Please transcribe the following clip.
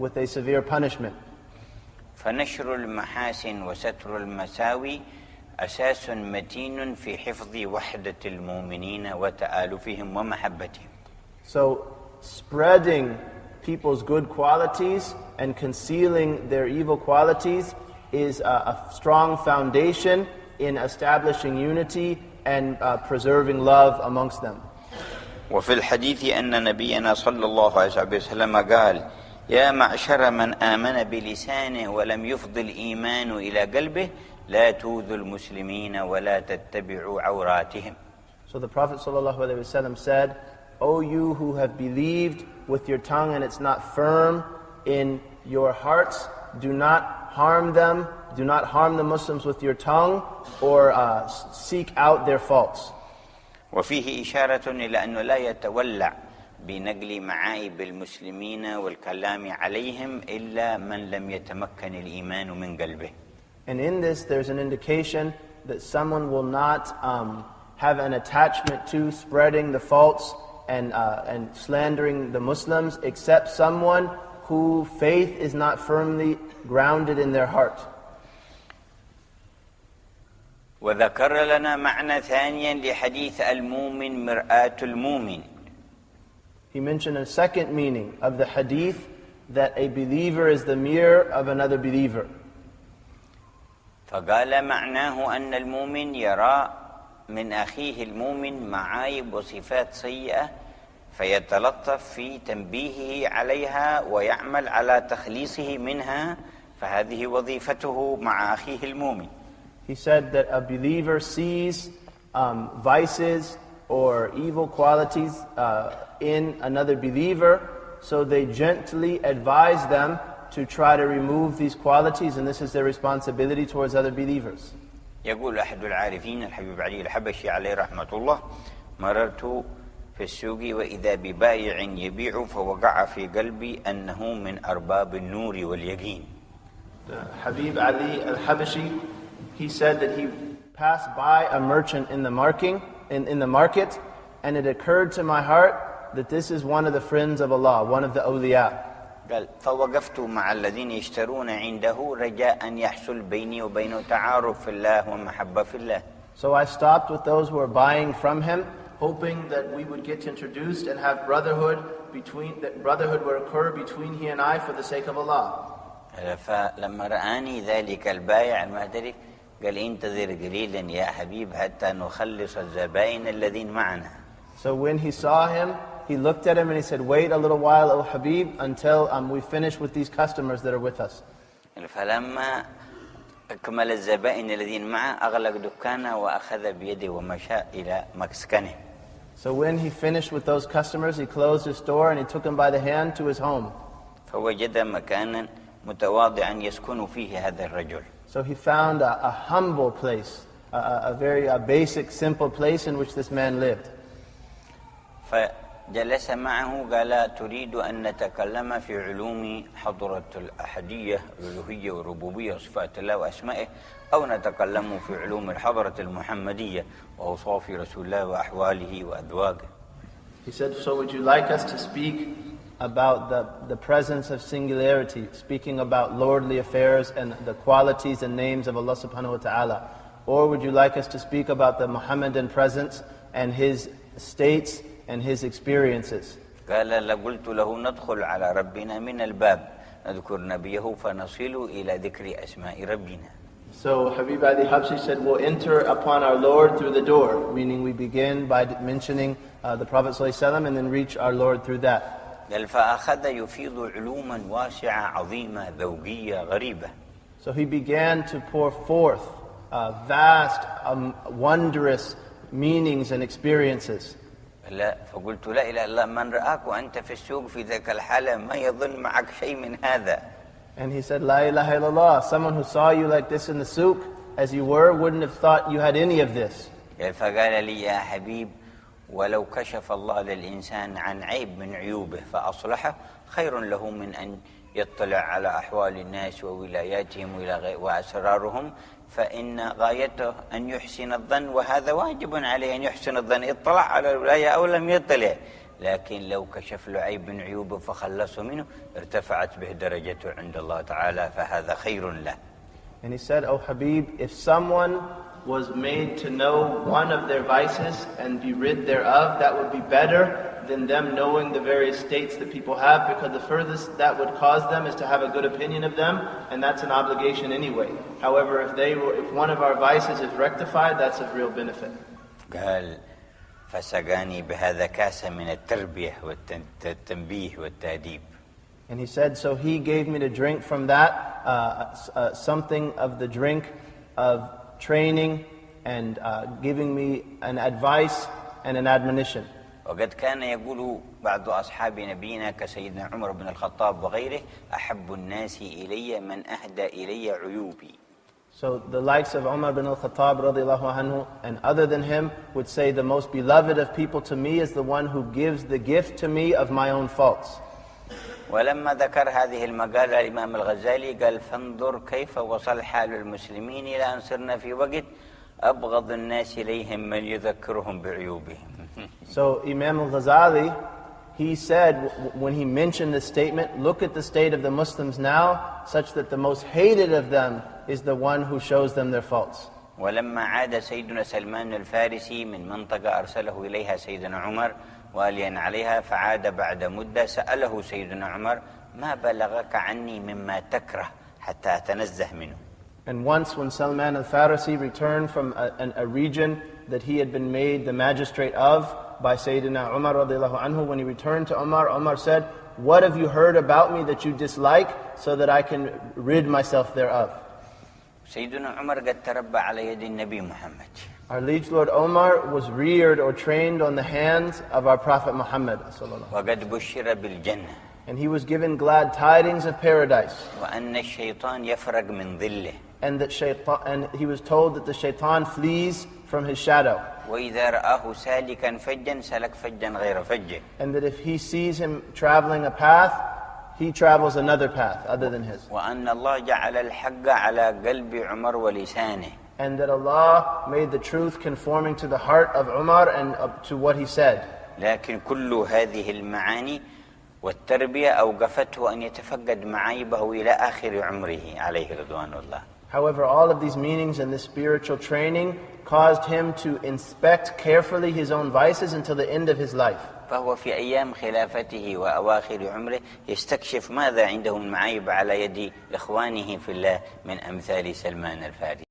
with a severe punishment. فنشر المحاسن وستر المساوي أساس متين في حفظ وحدة المؤمنين وتآلفهم ومحبتهم. So spreading people's good qualities and concealing their evil qualities is a strong foundation in establishing unity and preserving love amongst them. وفي الحديث أن نبينا صلى الله عليه وسلم قال: يا معشر من آمن بلسانه ولم يفض الإيمان إلى قلبه لا تؤذوا المسلمين ولا تتبعوا عوراتهم. So the Prophet ﷺ said, O you who have believed with your tongue and it's not firm in your hearts, do not harm them, do not harm the Muslims with your tongue or seek out their faults. وفيه إشارة إلى أنه لا يتولع بنقل معايب المسلمين والكلام عليهم إلا من لم يتمكن الإيمان من قلبه. And in this there's an indication that someone will not have an attachment to spreading the faults and slandering the Muslims except someone whose faith is not firmly grounded in their heart. وذكر لنا معنى ثانيا لحديث المؤمن مرآة المؤمن. He mentioned a second meaning of the hadith, that a believer is the mirror of another believer. فقال معناه أن المؤمن يرى من أخيه المؤمن معايب وصفات سيئة فيتلطف في تنبيهه عليها ويعمل على تخليصه منها، فهذه وظيفته مع أخيه المؤمن. He said that a believer sees vices or evil qualities in another believer, so they gently advise them to try to remove these qualities, and this is their responsibility towards other believers. يقول أحد العارفين الحبيب علي الحبشي عليه رحمة الله: مررت في السوق وإذا ببائع يبيع فوقع في قلبي أنه من أرباب النور واليقين. Habib Ali al-Habashi, he said that he passed by a merchant in the market, and it occurred to my heart that this is one of the friends of Allah, one of the awliya. قال: فوقفت مع الذين يشترون عنده رجاء أن يحصل بيني وبينه تعارف في الله ومحبة في الله. So I stopped with those who were buying from him, hoping that we would get introduced and have that brotherhood would occur between he and I for the sake of Allah. فلما رآني ذلك البائع المعترف قال: انتظر قليلا يا حبيب حتى نخلص الزبائن الذين معنا. So when he saw him, he looked at him and he said, wait a little while, O Habib, until we finish with these customers that are with us. فلما أكمل الزبائن الذين معه أغلق دكانه وأخذ بيده ومشى إلى مسكنه. So when he finished with those customers, he closed his store and he took him by the hand to his home. فوجد مكانا متواضعا يسكن فيه هذا الرجل. So he found a humble place, a very basic, simple place in which this man lived. فجلس معه قال: تريد أن نتكلم في علوم حضرة الأحدية الألوهية والربوبية وصفات الله وأسمائه، أو نتكلم في علوم الحضرة المحمدية وأوصاف رسول الله وأحواله وأذواقه. He said, so would you like us to speak about the presence of singularity, speaking about lordly affairs and the qualities and names of Allah subhanahu wa ta'ala? Or would you like us to speak about the Muhammadan presence and his states and his experiences? قال: لقلت له ندخل على ربنا من الباب نذكر نبيه فنصل إلى ذكر أسماء ربنا. So Habib Ali Habshi said, we'll enter upon our Lord through the door, meaning we begin by mentioning the Prophet ﷺ and then reach our Lord through that. قال: فأخذ يفيض علوما واسعة عظيمة ذوقية غريبة. So he began to pour forth vast, wondrous meanings and experiences. فقلت: لا إله إلا الله، من رآك وأنت في السوق في ذاك الحالة ما يظن معك شيء من هذا. And he said, La ilaha illallah, someone who saw you like this in the souk, as you were, wouldn't have thought you had any of this. فقال لي: يا حبيب، ولو كشف الله للإنسان عن عيب من عيوبه فأصلحه خير له من أن يطلع على أحوال الناس وولاياتهم وأسرارهم، فإن غايته أن يحسن الظن، وهذا واجب عليه أن يحسن الظن، اطلع على الولاية أو لم يطلع، لكن لو كشف له عيب من عيوبه فخلصه منه ارتفعت به درجته عند الله تعالى فهذا خير له. And he said, "O Habib, if someone was made to know one of their vices and be rid thereof, that would be better than them knowing the various states that people have, because the furthest that would cause them is to have a good opinion of them, and that's an obligation anyway. However, if one of our vices is rectified, that's of real benefit." قال فسقاني بهذا كاسا من التربية والتنبيه والتأديب. And he said, so he gave me to drink from that, something of the drink of training and giving me an advice and an admonition. وقد كان يقول بعض أصحاب نبينا كسيدنا عمر بن الخطاب وغيره أحب الناس إلي من أهدى إلي عيوبي. So the likes of Umar bin al-Khattab radiallahu anhu and other than him would say the most beloved of people to me is the one who gives the gift to me of my own faults. ولما ذكر هذه المقالة الإمام الغزالي قال فانظر كيف وصل حال المسلمين إلى أن صرنا في وقت أبغض الناس إليهم من يذكرهم بعيوبهم. So Imam al-Ghazali, he said when he mentioned this statement, look at the state of the Muslims now, such that the most hated of them is the one who shows them their faults. ولما عاد سيدنا سلمان الفارسي من منطقة أرسله إليها سيدنا عمر واليا عليها فعاد بعد مدة سأله سيدنا عمر ما بلغك عني مما تكره حتى أتنزه منه. And once when Salman al-Farisi returned from a region that he had been made the magistrate of by Sayyidina Umar radiallahu anhu, when he returned to Umar, Umar said, "What have you heard about me that you dislike so that I can rid myself thereof?" سيدنا عمر قد تربى على يد النبي محمد. Our liege Lord Omar was reared or trained on the hands of our Prophet Muhammad. وقد بشر بالجنة. And he was given glad tidings of paradise. وأن الشيطان يفرق من ظله. And he was told that the shaitan flees from his shadow. وإذا رآه سالكا فجا سلك فجا غير فجه. And that if he sees him traveling a path, he travels another path other than his. وأن الله جعل الحق على قلب عمر ولسانه. And that Allah made the truth conforming to the heart of Umar and to what he said. لكن كل هذه المعاني والتربية أوقفته أن يتفقد معايبه إلى آخر عمره عليه رضوان الله. However, all of these meanings and this spiritual training caused him to inspect carefully his own vices until the end of his life. فهو في أيام خلافته وأواخر عمره يستكشف ماذا عنده من معايب على يد إخوانه في الله من أمثال سلمان الفارسي.